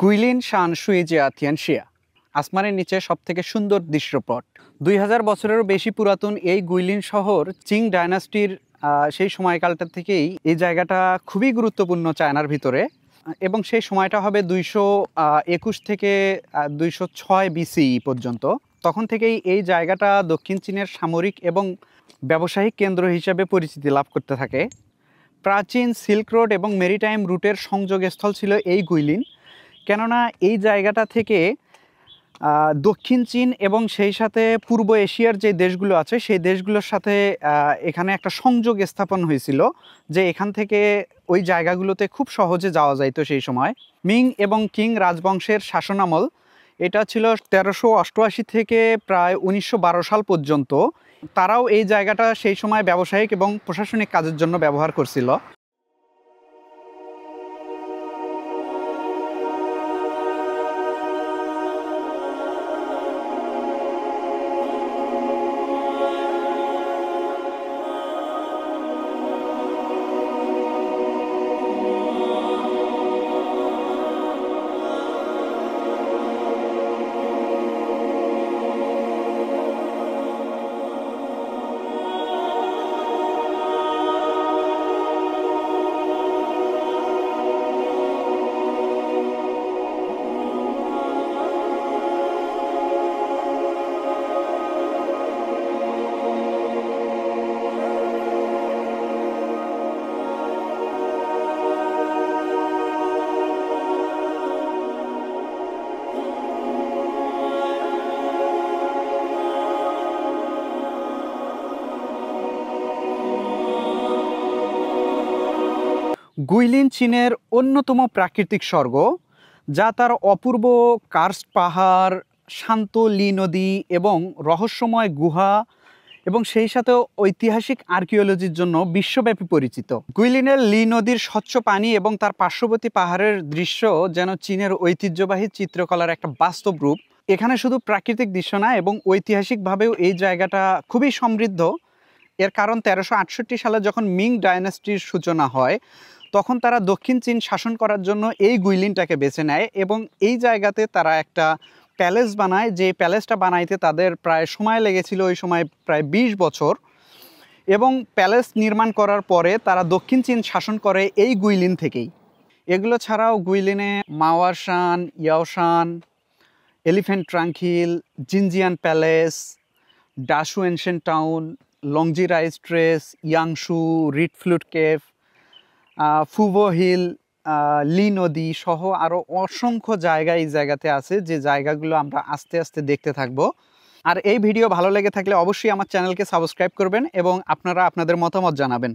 Guilin শান সুইজে আথিয়ানশিয়া আসমানের নিচে সবথেকে সুন্দর দৃশ্যপট। 2000 বছরেরও বেশি পুরাতন এই গুইলিন শহর চিং ডায়নাস্টির সেই সময়কালটা থেকেই এই জায়গাটা খুবই গুরুত্বপূর্ণ চায়নার ভিতরে, এবং সেই সময়টা হবে 221 থেকে 206 BCE পর্যন্ত। তখন থেকেই এই জায়গাটা দক্ষিণ চীনের সামরিক এবং ব্যবসায়িক কেন্দ্র হিসেবে পরিচিতি লাভ করতে থাকে। প্রাচীন সিল্ক রোড এবং মেরিটাইম রুটের সংযোগস্থল ছিল এই গুইলিন, কেননা এই জায়গাটা থেকে দক্ষিণ চীন এবং সেই সাথে পূর্ব এশিয়ার যে দেশগুলো আছে সেই দেশগুলোর সাথে এখানে একটা সংযোগ স্থাপন হয়েছিল, যে এখান থেকে ওই জায়গাগুলোতে খুব সহজে যাওয়া যাইতো সেই সময়। মিং এবং কিং রাজবংশের শাসনামল, এটা ছিল 1388 থেকে প্রায় 1912 সাল পর্যন্ত। তারাও এই জায়গাটা সেই সময় ব্যবসায়িক এবং প্রশাসনিক কাজের জন্য ব্যবহার করছিল। গুইলিন চীনের অন্যতম প্রাকৃতিক স্বর্গ, যা তার অপূর্ব কার্স্ট পাহাড়, শান্ত লি নদী এবং রহস্যময় গুহা এবং সেই সাথে ঐতিহাসিক আর্কিওলজির জন্য বিশ্বব্যাপী পরিচিত। গুইলিনের লি নদীর স্বচ্ছ পানি এবং তার পার্শ্ববর্তী পাহাড়ের দৃশ্য যেন চীনের ঐতিহ্যবাহী চিত্রকলার একটা বাস্তব রূপ। এখানে শুধু প্রাকৃতিক দৃশ্য না, এবং ঐতিহাসিকভাবেও এই জায়গাটা খুবই সমৃদ্ধ। এর কারণ 1368 সালে যখন মিং ডায়নাস্টির সূচনা হয়, তখন তারা দক্ষিণ চীন শাসন করার জন্য এই গুইলিনটাকে বেছে নেয় এবং এই জায়গাতে তারা একটা প্যালেস বানায়। যে প্যালেসটা বানাইতে তাদের প্রায় সময় লেগেছিল ওই সময় প্রায় 20 বছর, এবং প্যালেস নির্মাণ করার পরে তারা দক্ষিণ চীন শাসন করে এই গুইলিন থেকেই। এগুলো ছাড়াও গুইলিনে Maoershan, Yaoshan, Elephant Trunk Hill, Jingjiang Palace, Daxu Ancient Town, Longji Rice Terrace, Yangshuo, Reed Flute Cave, Fubo Hill, Li নদী সহ আরও অসংখ্য জায়গা এই জায়গাতে আছে, যে জায়গাগুলো আমরা আস্তে আস্তে দেখতে থাকবো। আর এই ভিডিও ভালো লেগে থাকলে অবশ্যই আমার চ্যানেলকে সাবস্ক্রাইব করবেন এবং আপনারা আপনাদের মতামত জানাবেন।